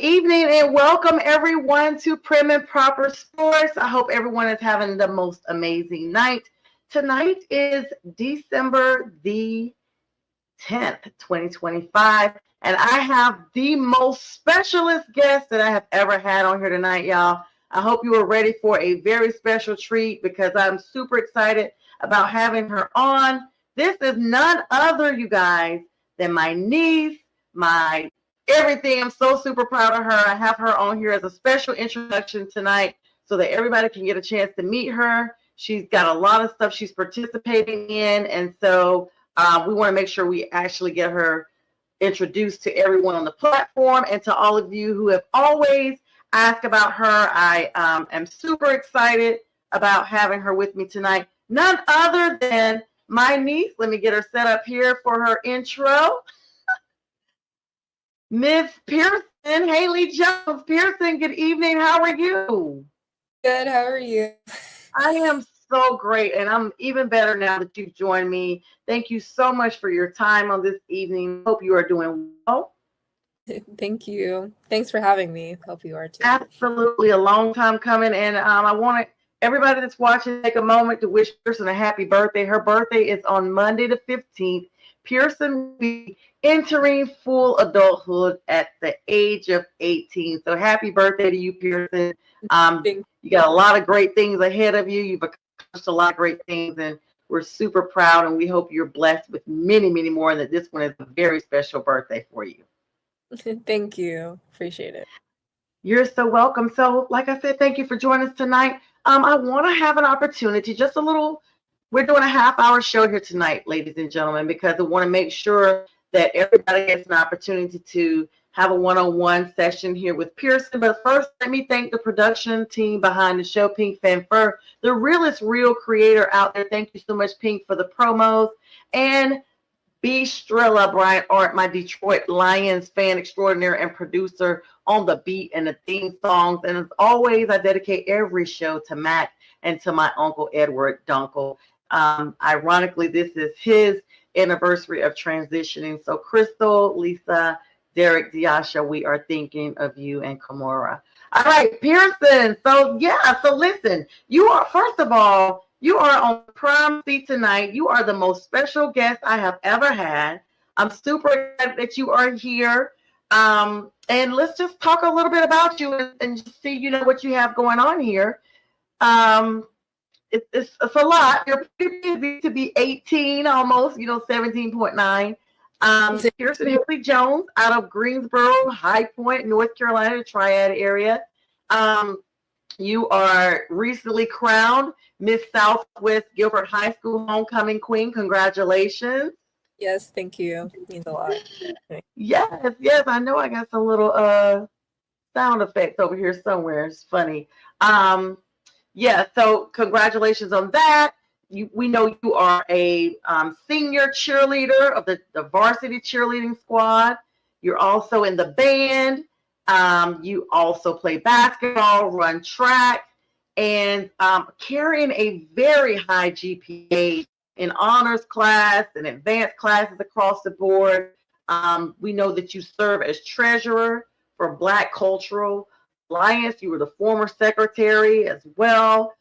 evening and welcome everyone to Prim and Proper Sports. I hope everyone is having the most amazing night. Tonight is December the 10th, 2025, and I have the most specialist guest that I have ever had on here tonight, y'all. I hope you are ready for a very special treat because I'm super excited about having her on. This is none other, you guys, than my niece, my everything. I'm so super proud of her. I have her on here as a special introduction tonight so that everybody can get a chance to meet her. She's got a lot of stuff she's participating in, and so we want to make sure we actually get her introduced to everyone on the platform and to all of you who have always asked about her. I am super excited about having her with me tonight. None other than my niece. Let me get her set up here for her intro. Miss Pearson, Haley Jones. Pearson, good evening. How are you? Good. How are you? I am so great, and I'm even better now that you've joined me. Thank you so much for your time on this evening. Hope you are doing well. Thank you. Thanks for having me. Hope you are too. Absolutely, a long time coming, and I want everybody that's watching take a moment to wish Pearson a happy birthday. Her birthday is on Monday the 15th. Pearson will be entering full adulthood at the age of 18. So happy birthday to you, Pearson. You got a lot of great things ahead of you. You've accomplished a lot of great things, and we're super proud, and we hope you're blessed with many, many more, and that this one is a very special birthday for you. Thank you. Appreciate it. You're so welcome. So, like I said, thank you for joining us tonight. I want to have an opportunity, just a little. We're doing a half-hour show here tonight, ladies and gentlemen, because I want to make sure that everybody gets an opportunity to have a one-on-one session here with Pearson. But first, let me thank the production team behind the show, Pink Fanfur, the realest real creator out there. Thank you so much, Pink, for the promos. And B. Strella Bryant Art, my Detroit Lions fan extraordinaire and producer on the beat and the theme songs. And as always, I dedicate every show to Mac and to my uncle Edward Dunkel. Ironically, this is his anniversary of transitioning. So Crystal, Lisa, Derek, Diasha, we are thinking of you, and Kimura. All right, Pearson. So listen, you are, first of all, you are on prime seat tonight. You are the most special guest I have ever had. I'm super excited that you are here. And let's just talk a little bit about you and just see, what you have going on here. It's a lot. You're pretty busy to be 18 almost, 17.9. Pearson Haley Jones out of Greensboro, High Point, North Carolina, Triad area. You are recently crowned Miss Southwest Gilbert High School Homecoming Queen. Congratulations. Yes, thank you. It means a lot. Yes. I know I got some little sound effects over here somewhere. It's funny. So congratulations on that. We know you are a senior cheerleader of the varsity cheerleading squad. You're also in the band. You also play basketball, run track, and carrying a very high GPA in honors class and advanced classes across the board. We know that you serve as treasurer for Black Cultural Alliance. You were the former secretary as well.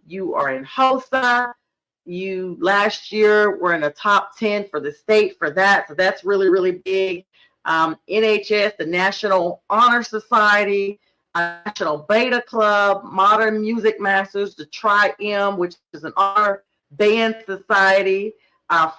You are in HOSA. You last year were in the top 10 for the state for that. So that's really, really big. NHS, the National Honor Society, National Beta Club, Modern Music Masters, the Tri-M, which is an honor band society.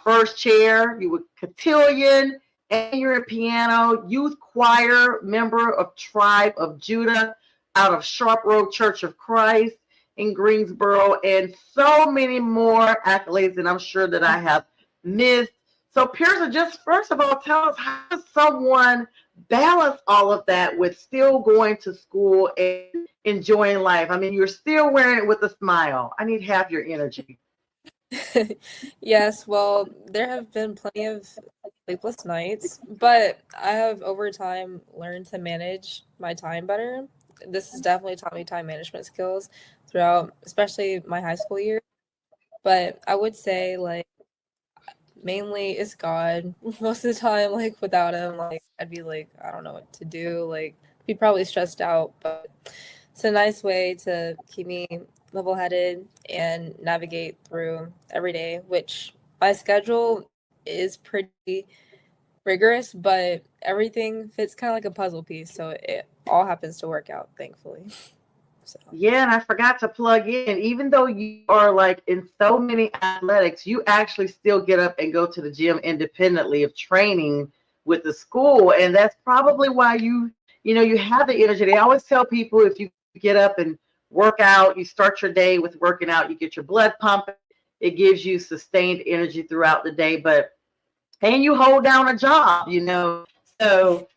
First chair, you were cotillion, and you're in piano, youth choir, member of Tribe of Judah out of Sharp Road Church of Christ in Greensboro, and so many more accolades that I'm sure that I have missed. So Pearson, just first of all, tell us, how does someone balance all of that with still going to school and enjoying life? I mean, you're still wearing it with a smile. I need half your energy. Yes, well, there have been plenty of sleepless nights, but I have over time learned to manage my time better. This has definitely taught me time management skills throughout, especially my high school year. But I would say, mainly it's God. Most of the time, without him, I'd be I don't know what to do. be probably stressed out, but it's a nice way to keep me level-headed and navigate through every day, which my schedule is pretty rigorous, but everything fits kind of like a puzzle piece, so it all happens to work out, thankfully. So. Yeah, and I forgot to plug in. Even though you are like in so many athletics, you actually still get up and go to the gym independently of training with the school. And that's probably why you have the energy. They always tell people if you get up and work out, you start your day with working out, you get your blood pumping. It gives you sustained energy throughout the day. But and you hold down a job. So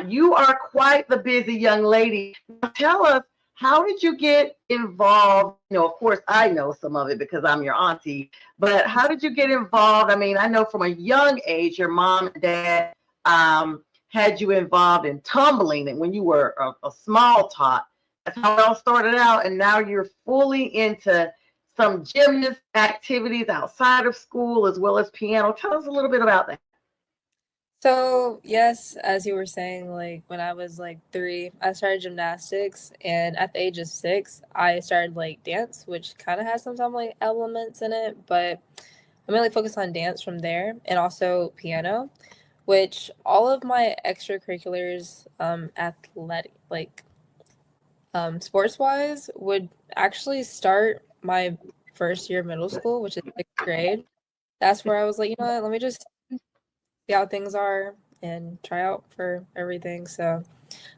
you are quite the busy young lady. Now tell us, how did you get involved? Of course, I know some of it because I'm your auntie, but how did you get involved? I mean, I know from a young age, your mom and dad had you involved in tumbling and when you were a small tot. That's how it all started out. And now you're fully into some gymnast activities outside of school as well as piano. Tell us a little bit about that. So, yes, as you were saying, like when I was like 3, I started gymnastics, and at the age of 6, I started like dance, which kind of has some tumbling elements in it, but I mainly focused on dance from there, and also piano, which all of my extracurriculars, athletic, like sports wise, would actually start my first year of middle school, which is 6th grade. That's where I was like, you know what, let me just see how things are and try out for everything. So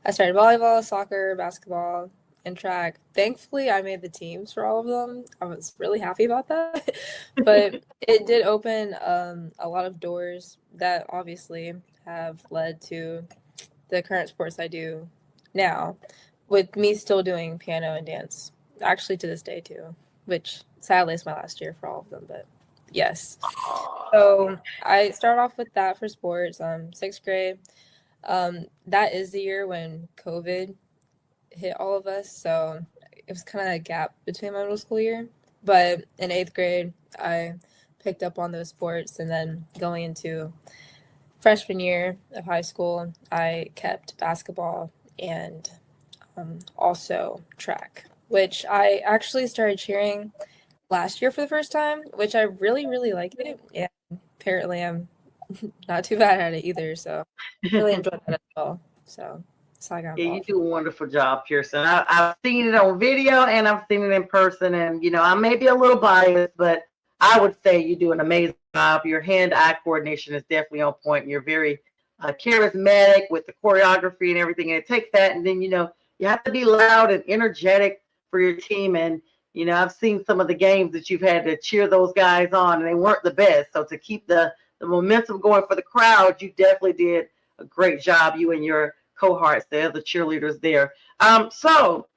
I started volleyball, soccer, basketball, and track. Thankfully, I made the teams for all of them. I was really happy about that. But it did open a lot of doors that obviously have led to the current sports I do now, with me still doing piano and dance, actually to this day too, which sadly is my last year for all of them, but yes. So I started off with that for sports, 6th grade. That is the year when COVID hit all of us, so it was kind of a gap between my middle school year. But in 8th grade, I picked up on those sports, and then going into freshman year of high school, I kept basketball and also track, which I actually started cheering last year for the first time, which I really, really like it. And apparently I'm not too bad at it either. So really enjoyed that as well. So that's how I got Yeah, you involved. do a wonderful job, Pearson. I've seen it on video and I've seen it in person. And, I may be a little biased, but I would say you do an amazing job. Your hand-eye coordination is definitely on point. And you're very charismatic with the choreography and everything. And it takes that. And then, you have to be loud and energetic for your team. And, I've seen some of the games that you've had to cheer those guys on, and they weren't the best. So to keep the momentum going for the crowd, you definitely did a great job, you and your cohorts there, the cheerleaders there. So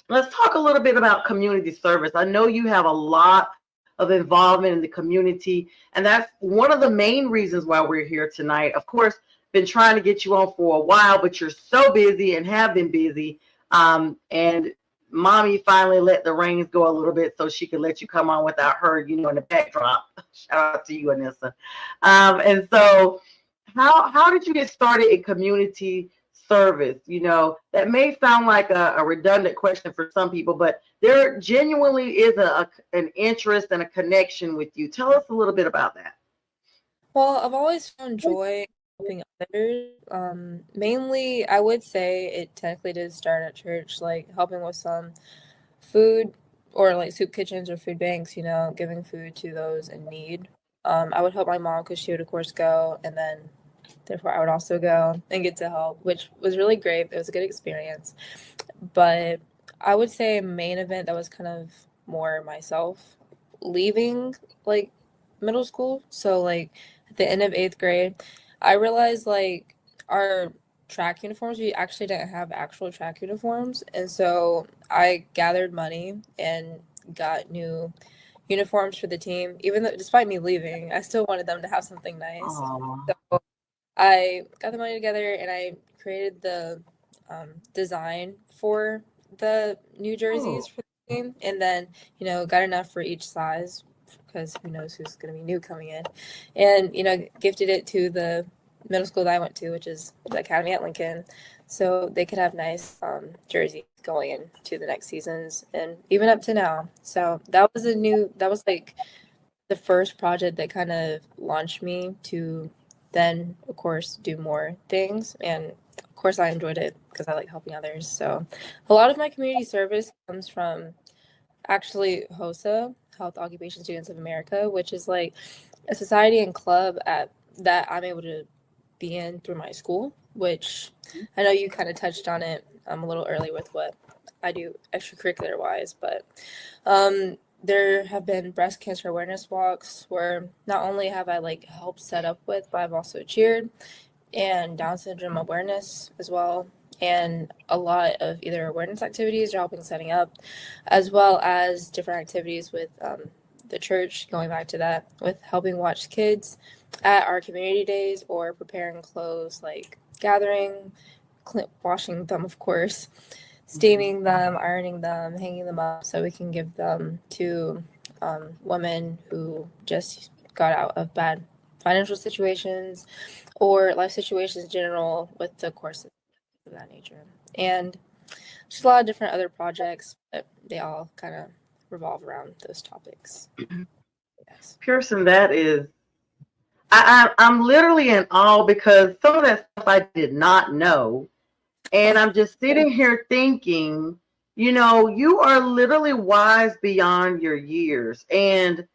let's talk a little bit about community service. I know you have a lot of involvement in the community, and that's one of the main reasons why we're here tonight. Of course, been trying to get you on for a while, but you're so busy and have been busy. And mommy finally let the reins go a little bit so she could let you come on without her, in the backdrop. Shout out to you, Anissa. And so how did you get started in community service? That may sound like a redundant question for some people, but there genuinely is an interest and a connection with you. Tell us a little bit about that. Well, I've always found joy helping others. Mainly, I would say it technically did start at church, like helping with some food or like soup kitchens or food banks, giving food to those in need. I would help my mom because she would, of course, go, and then therefore I would also go and get to help, which was really great. It was a good experience. But I would say a main event that was kind of more myself leaving like middle school. So like at the end of 8th grade, I realized like our track uniforms, we actually didn't have actual track uniforms. And so I gathered money and got new uniforms for the team. Even though despite me leaving, I still wanted them to have something nice. Oh, So I got the money together and I created the design for the new jerseys for the team, and then got enough for each size because who knows who's going to be new coming in, and gifted it to the middle school that I went to, which is the Academy at Lincoln. so they could have nice jerseys going into the next seasons and even up to now. So that was like the first project that kind of launched me to then, of course, do more things. And of course, I enjoyed it because I like helping others. So a lot of my community service comes from actually HOSA, Health Occupation Students of America, which is like a society and club at that I'm able to be in through my school, which I know you kind of touched on it a little early with what I do extracurricular wise, but there have been breast cancer awareness walks where not only have I like helped set up with, but I've also cheered, and Down syndrome awareness as well, and a lot of either awareness activities or helping setting up, as well as different activities with the church, going back to that, with helping watch kids at our community days or preparing clothes like gathering, washing them, of course, steaming them, ironing them, hanging them up so we can give them to women who just got out of bad financial situations or life situations in general with the courses of that nature. And just a lot of different other projects, but they all kind of revolve around those topics. Yes. Pearson, that is, I'm literally in awe because some of that stuff I did not know. And I'm just sitting here thinking, you are literally wise beyond your years. And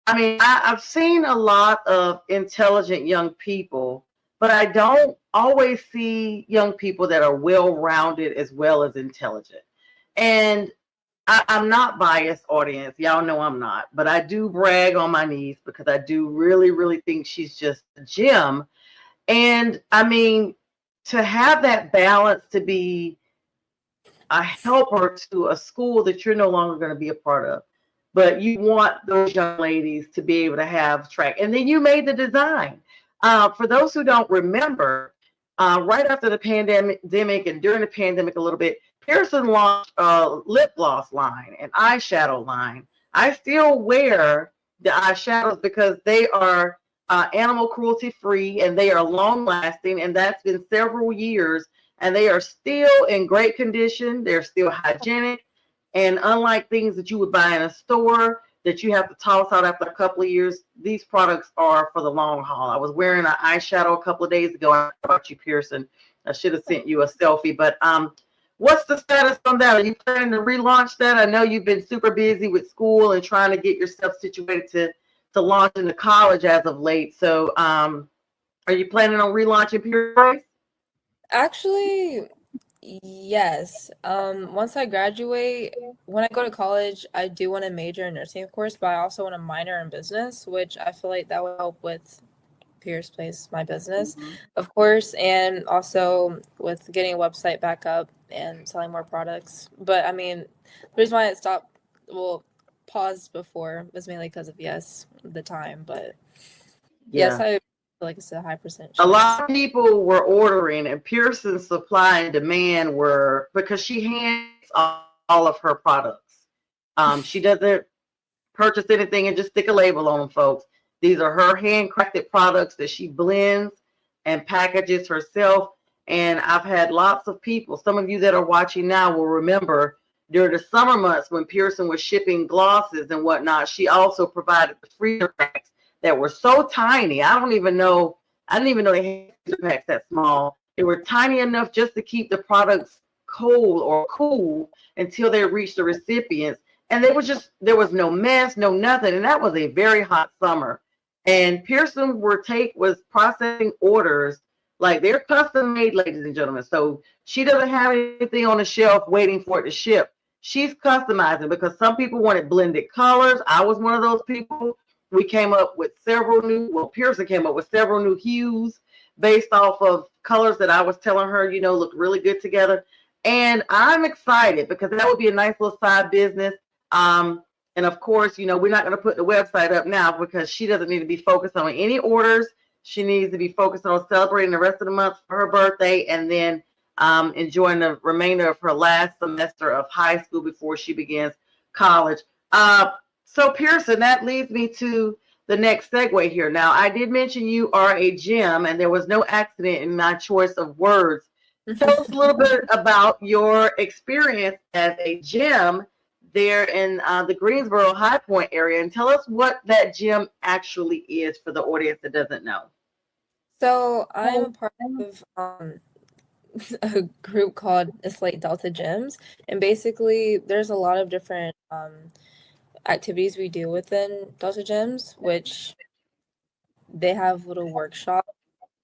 I mean, I've seen a lot of intelligent young people, but I don't always see young people that are well-rounded as well as intelligent. And I'm not biased, audience. Y'all know I'm not, but I do brag on my niece because I do really, really think she's just a gem. And I mean, to have that balance to be a helper to a school that you're no longer going to be a part of, but you want those young ladies to be able to have track. And then you made the design. For those who don't remember, right after the pandemic and during the pandemic a little bit, Pearson launched a lip gloss line, an eyeshadow line. I still wear the eyeshadows because they are animal cruelty free and they are long lasting, and that's been several years, and they are still in great condition. They're still hygienic, and unlike things that you would buy in a store that you have to toss out after a couple of years, these products are for the long haul. I was wearing an eyeshadow a couple of days ago. I thought you, Pearson. I should have sent you a selfie, but what's the status on that? Are you planning to relaunch that? I know you've been super busy with school and trying to get yourself situated to launch into college as of late. So are you planning on relaunching Pearson? Actually, yes. Once I graduate, when I go to college, I do want to major in nursing, of course, but I also want to minor in business, which I feel like that would help with Pierce Place, my business, of course, and also with getting a website back up and selling more products. But I mean, the reason why it stopped, well, paused before was mainly because of the time. But yes, Yeah. I feel like it's a high percent A chance. lot of people were ordering, and Pearson's supply and demand were because she hands all of her products. She doesn't purchase anything and just stick a label on them, folks. These are her handcrafted products that she blends and packages herself. And I've had lots of people, some of you that are watching now will remember during the summer months when Pearson was shipping glosses and whatnot, she also provided the freezer packs that were so tiny. I didn't even know they had freezer packs that small. They were tiny enough just to keep the products cold or cool until they reached the recipients. And there was no mess, no nothing. And that was a very hot summer. And Pearson was processing orders like they're custom made, ladies and gentlemen. So she doesn't have anything on the shelf waiting for it to ship. She's customizing because some people wanted blended colors. I was one of those people. We came up with Pearson came up with several new hues based off of colors that I was telling her, look really good together. And I'm excited because that would be a nice little side business. And of course, we're not going to put the website up now because she doesn't need to be focused on any orders. She needs to be focused on celebrating the rest of the month for her birthday and then enjoying the remainder of her last semester of high school before she begins college. So Pearson, that leads me to the next segue here. Now, I did mention you are a gem, and there was no accident in my choice of words. Tell us a little bit about your experience as a gym there in the Greensboro High Point area, and tell us what that gym actually is for the audience that doesn't know. So I'm a part of a group called it's like Delta Gyms, and basically there's a lot of different activities we do within Delta Gyms, which they have little workshops.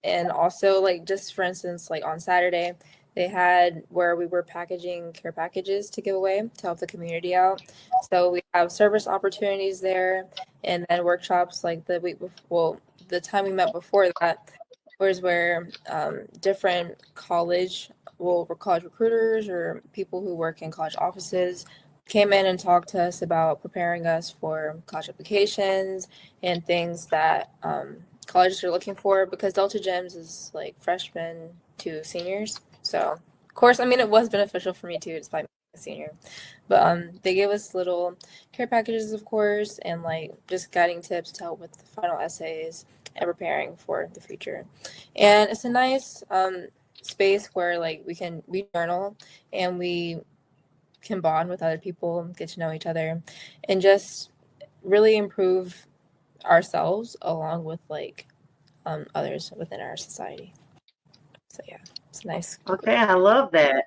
And also, like, just for instance, like on Saturday, they had where we were packaging care packages to give away to help the community out. So we have service opportunities there, and then workshops like the week before, well, the time we met before that was where different college recruiters or people who work in college offices came in and talked to us about preparing us for college applications and things that colleges are looking for, because Delta Gyms is like freshmen to seniors. So, of course, I mean, it was beneficial for me too, despite being a senior. But they gave us little care packages, of course, and like just guiding tips to help with the final essays and preparing for the future. And it's a nice space where like we journal and we can bond with other people, get to know each other, and just really improve ourselves along with like others within our society. So yeah, it's nice. Okay, I love that.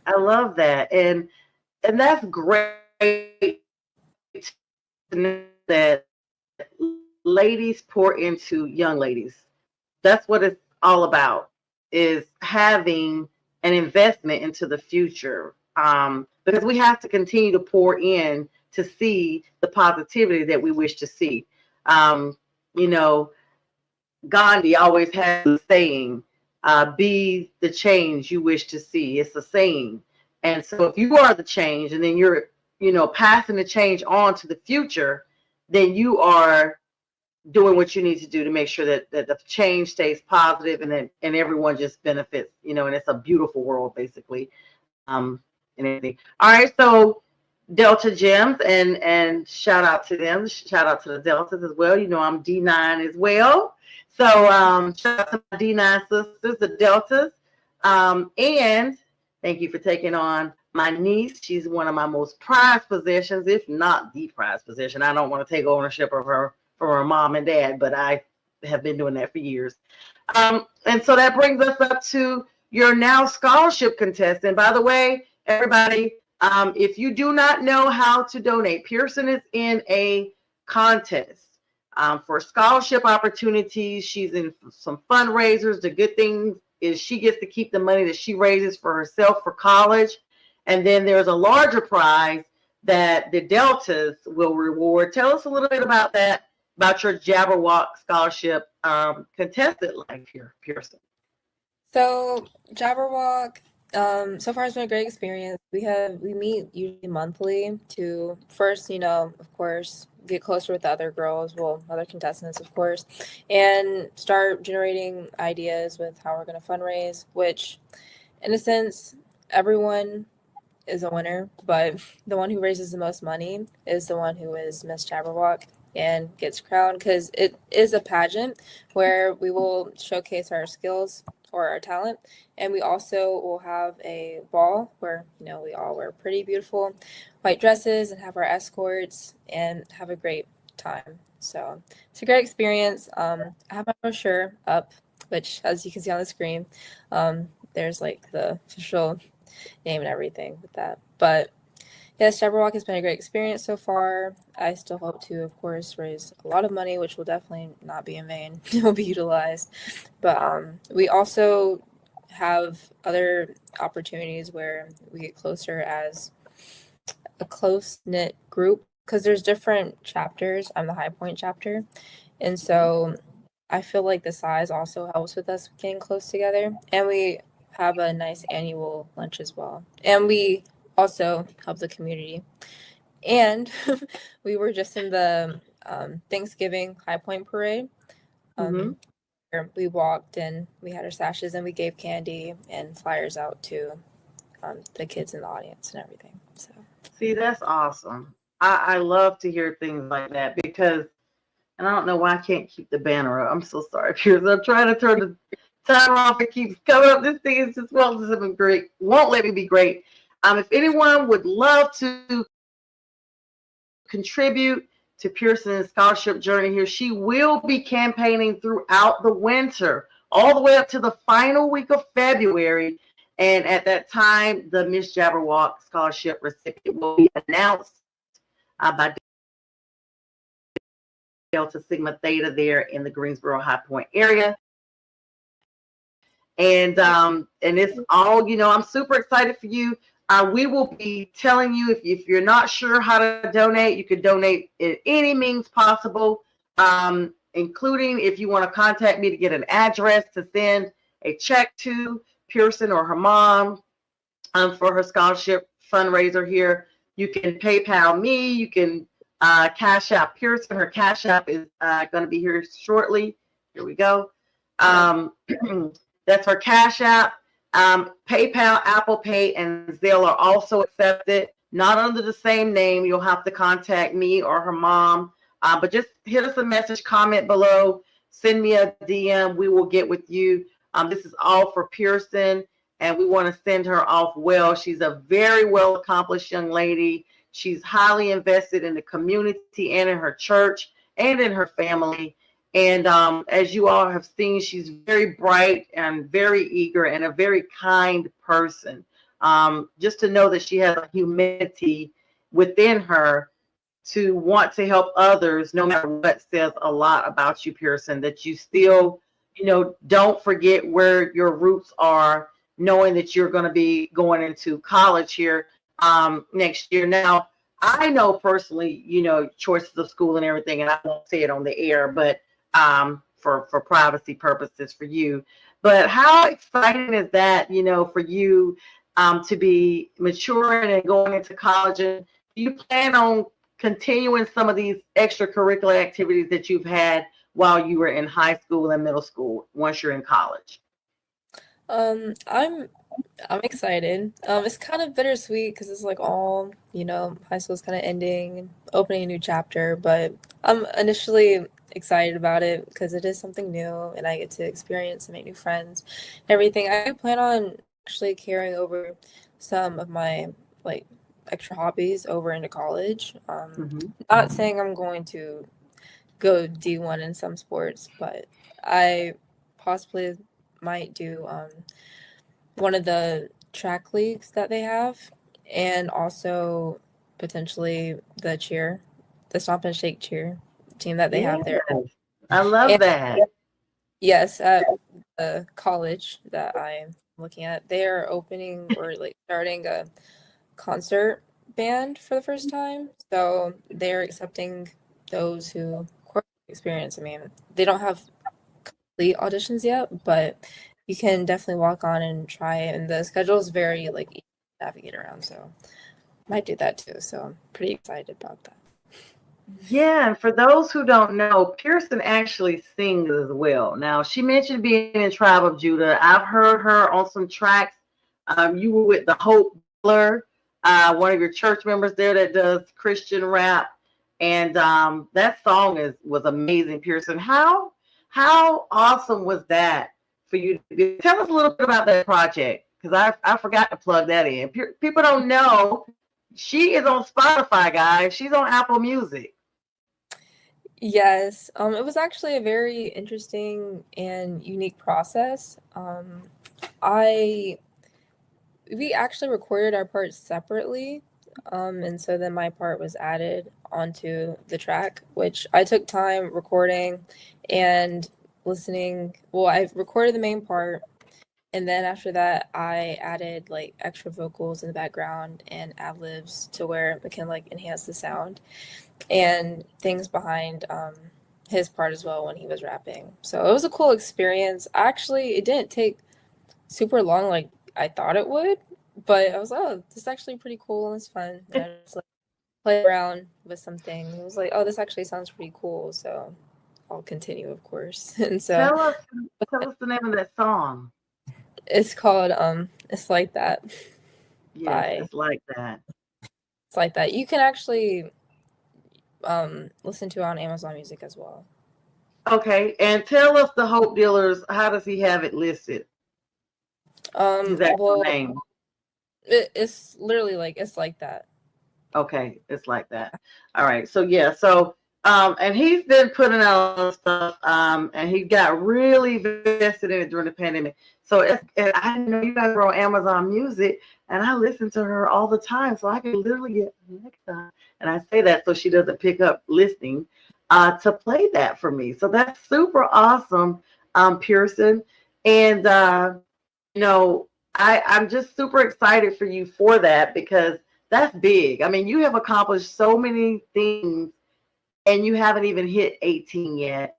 I love that, and that's great to know that ladies pour into young ladies. That's what it's all about, is having an investment into the future, because we have to continue to pour in to see the positivity that we wish to see. um, you know, Gandhi always has a saying, be the change you wish to see. It's a saying. And so if you are the change and then you're, passing the change on to the future, then you are doing what you need to do to make sure that the change stays positive, and everyone just benefits, and it's a beautiful world basically. Um, and everything. All right, so Delta Gems, and shout out to them. Shout out to the Deltas as well. I'm D9 as well. So shout out to my D9 sisters, the Deltas. And thank you for taking on my niece. She's one of my most prized possessions, if not the prized possession. I don't want to take ownership of her from her mom and dad, but I have been doing that for years. And so that brings us up to your now scholarship contestant. By the way, everybody, if you do not know how to donate, Pearson is in a contest for scholarship opportunities. She's in some fundraisers. The good thing is she gets to keep the money that she raises for herself for college. And then there's a larger prize that the Deltas will reward. Tell us a little bit about that, about your Jabberwock scholarship contestant life here, Pearson. So Jabberwock, so far it's been a great experience. We meet usually monthly to first, of course, get closer with the other girls, well, other contestants, of course, and start generating ideas with how we're going to fundraise, which in a sense, everyone is a winner, but the one who raises the most money is the one who is Miss Jabberwock and gets crowned, because it is a pageant where we will showcase our skills or our talent, and we also will have a ball where we all wear pretty beautiful white dresses and have our escorts and have a great time. So it's a great experience. I have my brochure up, which, as you can see on the screen, there's like the official name and everything with that. But yes, Jabberwock has been a great experience so far. I still hope to, of course, raise a lot of money, which will definitely not be in vain. It will be utilized. But we also have other opportunities where we get closer as a close-knit group, because there's different chapters. I'm the High Point chapter. And so I feel like the size also helps with us getting close together. And we have a nice annual lunch as well. And we also help the community. And we were just in the Thanksgiving High Point Parade. Mm-hmm. Where we walked and we had our sashes and we gave candy and flyers out to the kids in the audience and everything. So See, that's awesome. I love to hear things like that because, and I don't know why I can't keep the banner up. I'm so sorry, Piers. I'm trying to time off. It keeps coming up. This thing is just well, this has been great. Won't let me be great. If anyone would love to contribute to Pearson's scholarship journey here, she will be campaigning throughout the winter, all the way up to the final week of February. And at that time, the Miss Jabberwock scholarship recipient will be announced by Delta Sigma Theta there in the Greensboro High Point area. And it's all, I'm super excited for you. We will be telling you if you're not sure how to donate, you can donate in any means possible, including if you want to contact me to get an address to send a check to Pearson or her mom for her scholarship fundraiser here. You can PayPal me. You can Cash App Pearson. Her Cash App is going to be here shortly. Here we go. That's her Cash App. PayPal, Apple Pay, and Zelle are also accepted. Not under the same name. You'll have to contact me or her mom. But just hit us a message, comment below, send me a DM. We will get with you. This is all for Pearson, and we want to send her off well. She's a very well accomplished young lady. She's highly invested in the community and in her church and in her family. And as you all have seen, she's very bright and very eager and a very kind person. Just to know that she has a humility within her to want to help others, no matter what, says a lot about you, Pearson, that you still, don't forget where your roots are, knowing that you're going to be going into college here next year. Now, I know personally, choices of school and everything, and I won't say it on the air, but for privacy purposes for you. But how exciting is that, for you to be maturing and going into college? And do you plan on continuing some of these extracurricular activities that you've had while you were in high school and middle school once you're in college? I'm excited. It's kind of bittersweet because it's like all, high school's kind of ending, opening a new chapter, but I'm initially excited about it because it is something new and I get to experience and make new friends, everything. I plan on actually carrying over some of my like extra hobbies over into college. Not saying I'm going to go D1 in some sports, but I possibly might do one of the track leagues that they have, and also potentially the Stomp and Shake cheer team that they have there. I love that. Yes, at the college that I'm looking at, they are opening or like starting a concert band for the first time. So they're accepting those who experience. I mean, they don't have complete auditions yet, but you can definitely walk on and try it. And the schedule is very easy to navigate around. So might do that too. So I'm pretty excited about that. Yeah, and for those who don't know, Pearson actually sings as well. Now, she mentioned being in Tribe of Judah. I've heard her on some tracks. You were with the Hope Blur, one of your church members there that does Christian rap, and that song was amazing. Pearson, how awesome was that for you? Tell us a little bit about that project, because I forgot to plug that in. People don't know she is on Spotify, guys. She's on Apple Music. Yes, it was actually a very interesting and unique process. We actually recorded our parts separately, and so then my part was added onto the track, which I took time recording and listening. Well, I recorded the main part, and then after that, I added like extra vocals in the background and ad libs to where it can like enhance the sound and things behind his part as well when he was rapping. So it was a cool experience. Actually, it didn't take super long like I thought it would, but I was like, oh, this is actually pretty cool and it's fun. And I just like play around with something. It was like, oh, this actually sounds pretty cool. So I'll continue, of course. And so Tell us the name of that song. it's called It's Like That. Yes, It's Like That. It's Like That. You can actually listen to it on Amazon Music as well. Okay, and tell us the Hope Dealers. How does he have it listed? His actual Well, name. it's literally like it's like that. Okay, it's like that. All right. So yeah, so and he's been putting out stuff, and he got really invested in it during the pandemic. So and I didn't know you guys were on Amazon Music, and I listen to her all the time, so I can literally get next time. And I say that so she doesn't pick up listening, to play that for me. So that's super awesome, Pearson, and you know, I'm just super excited for you for that because that's big. I mean, you have accomplished so many things and you haven't even hit 18 yet.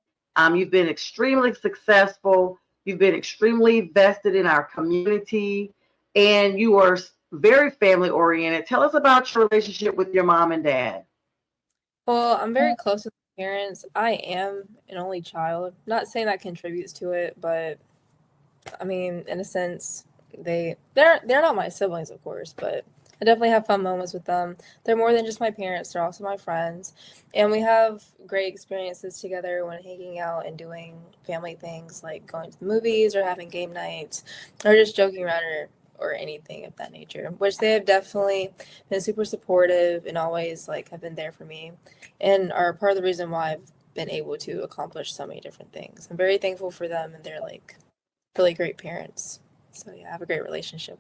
You've been extremely successful. You've been extremely vested in our community and you are very family oriented. Tell us about your relationship with your mom and dad. Well, I'm very close with my parents. I am an only child. Not saying that contributes to it, but I mean, in a sense, they're not my siblings, of course, but I definitely have fun moments with them. They're more than just my parents; they're also my friends, and we have great experiences together when hanging out and doing family things like going to the movies or having game nights, or just joking around or anything of that nature. Which they have definitely been super supportive and always like have been there for me, and are part of the reason why I've been able to accomplish so many different things. I'm very thankful for them and they're like really great parents. So yeah, I have a great relationship.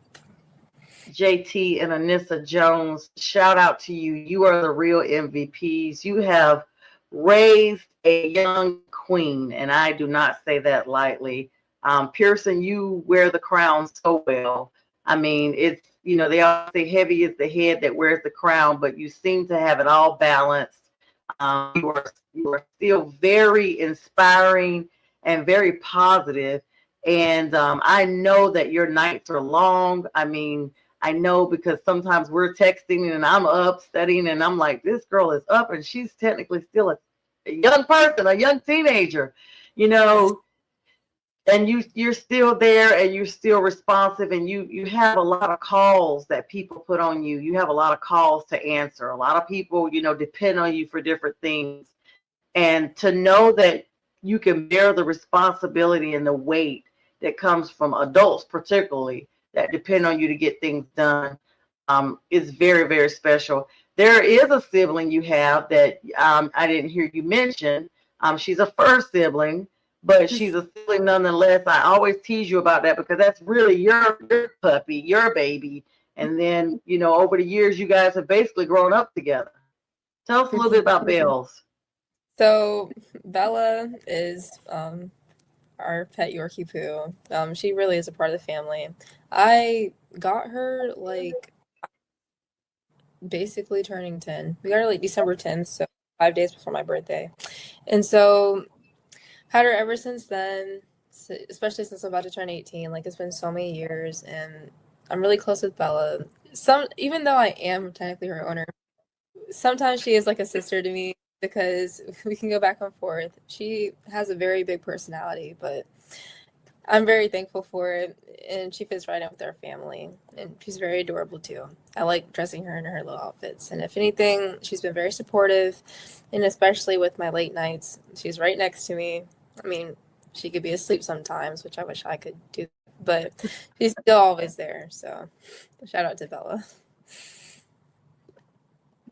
JT and Anissa Jones, shout out to you. You are the real MVPs. You have raised a young queen, and I do not say that lightly. Pearson, you wear the crown so well. I mean, it's, they all say heavy is the head that wears the crown, but you seem to have it all balanced. You are still very inspiring and very positive. And I know that your nights are long. I mean, I know because sometimes we're texting and I'm up studying and I'm like, this girl is up and she's technically still a young person, a young teenager, you know, and you're still there and you're still responsive and you have a lot of calls that people put on you. You have a lot of calls to answer. A lot of people, depend on you for different things. And to know that you can bear the responsibility and the weight that comes from adults, particularly that depend on you to get things done, is very, very special. There is a sibling you have that I didn't hear you mention. She's a first sibling, but she's a sibling nonetheless. I always tease you about that because that's really your puppy, your baby. And then, over the years, you guys have basically grown up together. Tell us a little bit about Bells. So Bella is our pet Yorkie Poo. She really is a part of the family. I got her like basically turning 10. We got her like December 10th, so 5 days before my birthday. And so had her ever since then, especially since I'm about to turn 18. Like it's been so many years and I'm really close with Bella. Even though I am technically her owner, sometimes she is like a sister to me because we can go back and forth. She has a very big personality, but I'm very thankful for it, and she fits right in with our family, and she's very adorable too. I like dressing her in her little outfits, and if anything, she's been very supportive, and especially with my late nights, she's right next to me. I mean, she could be asleep sometimes, which I wish I could do, but she's still always there. So, shout out to Bella.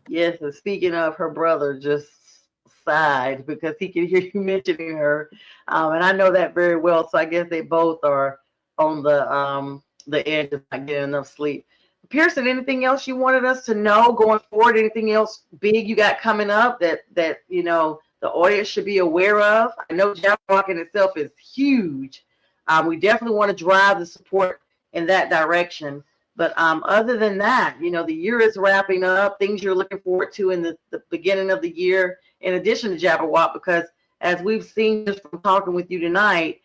Yes, and speaking of, her brother just sighed because he could hear you mentioning her, and I know that very well. So I guess they both are on the edge of not getting enough sleep. Pearson, anything else you wanted us to know going forward? Anything else big you got coming up that the audience should be aware of? I know Jabberwock in itself is huge. We definitely want to drive the support in that direction. But other than that, the year is wrapping up. Things you're looking forward to in the beginning of the year, in addition to Jabberwock, because as we've seen just from talking with you tonight,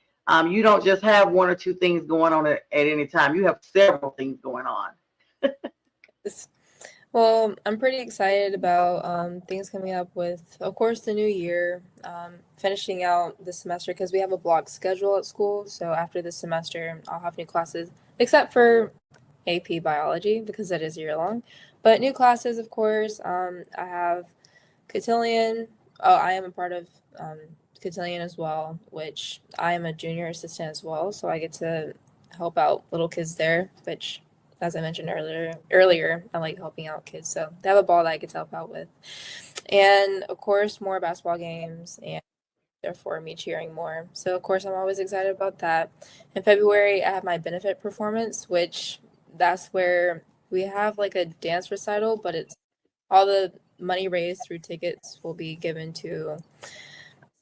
you don't just have one or two things going on at any time. You have several things going on. Well, I'm pretty excited about things coming up with, of course, the new year, finishing out the semester because we have a block schedule at school. So after this semester, I'll have new classes, except for AP biology because that is year long. But new classes, of course. I have cotillion. Oh, I am a part of cotillion as well, which I am a junior assistant as well, so I get to help out little kids there, which, as I mentioned earlier, I like helping out kids. So they have a ball that I get to help out with, and of course more basketball games, and therefore me cheering more. So of course I'm always excited about that. In February I have my benefit performance, which that's where we have like a dance recital, but it's all the money raised through tickets will be given to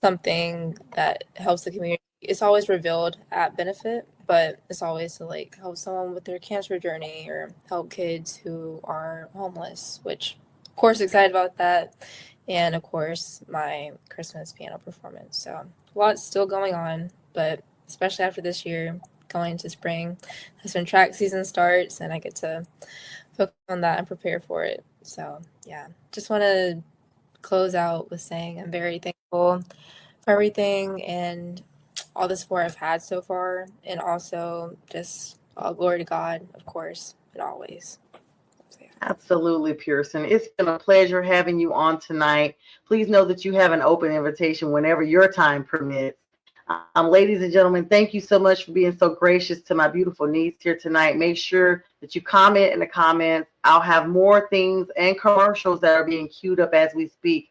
something that helps the community. It's always revealed at benefit, but it's always to like help someone with their cancer journey or help kids who are homeless, which of course excited about that. And of course my Christmas piano performance. So a lot's still going on, but especially after this year, going into spring, that's when track season starts and I get to focus on that and prepare for it. So yeah, just want to close out with saying I'm very thankful for everything and all the support I've had so far, and also just all glory to God, of course, and always. So, yeah. Absolutely, Pearson. It's been a pleasure having you on tonight. Please know that you have an open invitation whenever your time permits. Ladies and gentlemen, thank you so much for being so gracious to my beautiful niece here tonight. Make sure that you comment in the comments. I'll have more things and commercials that are being queued up as we speak,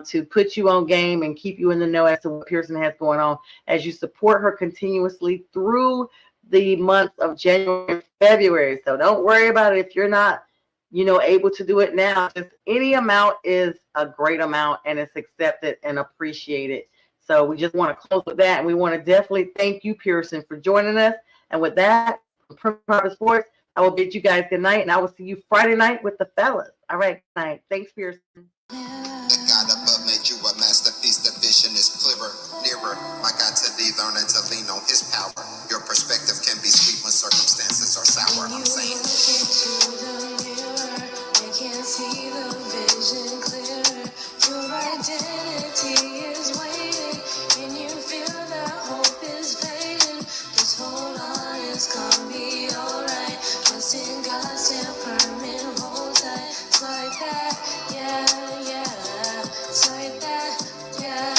to put you on game and keep you in the know as to what Pearson has going on as you support her continuously through the months of January and February. So don't worry about it if you're not, able to do it now. Just any amount is a great amount and it's accepted and appreciated. So we just want to close with that. And we want to definitely thank you, Pearson, for joining us. And with that, from Private Sports, I will bid you guys good night. And I will see you Friday night with the fellas. All right, good night. Thanks, Pearson. The God above made you a masterpiece. The vision is clearer, nearer. My God, to thee, learning to lean on his power. Your perspective can be sweet when circumstances are sour. I'm saying. Can't see the vision clearer. Your identity is waiting, and you feel that hope is fading. Just hold on, it's gonna be alright. Trust in God, stand firm and hold tight. It's like that, yeah. It's like that, yeah.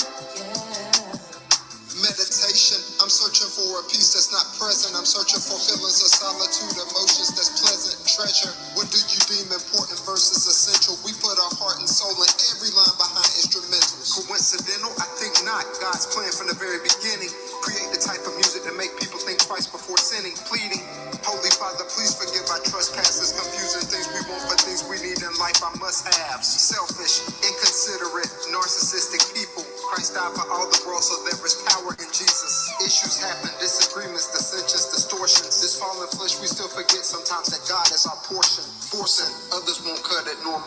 Meditation, I'm searching for a peace that's not present. I'm searching for feelings of solitude, emotions that's pleasant. Treasure, what do you deem important versus essential? We put our heart and soul in every line behind instrumentals. Coincidental? I think not. God's plan from the very beginning. Create the type of music that make people think twice before sinning. Pleading, Holy Father, please forgive our trespasses. Confusing things we want for things we need in life, our must-haves. Selfish, inconsiderate, narcissistic people. Christ died for all the world, so there is power in Jesus. Issues happen, disagreements, dissensions, distortions. This fallen flesh, we still forget sometimes that God is our portion. Forcing, others won't cut it, nor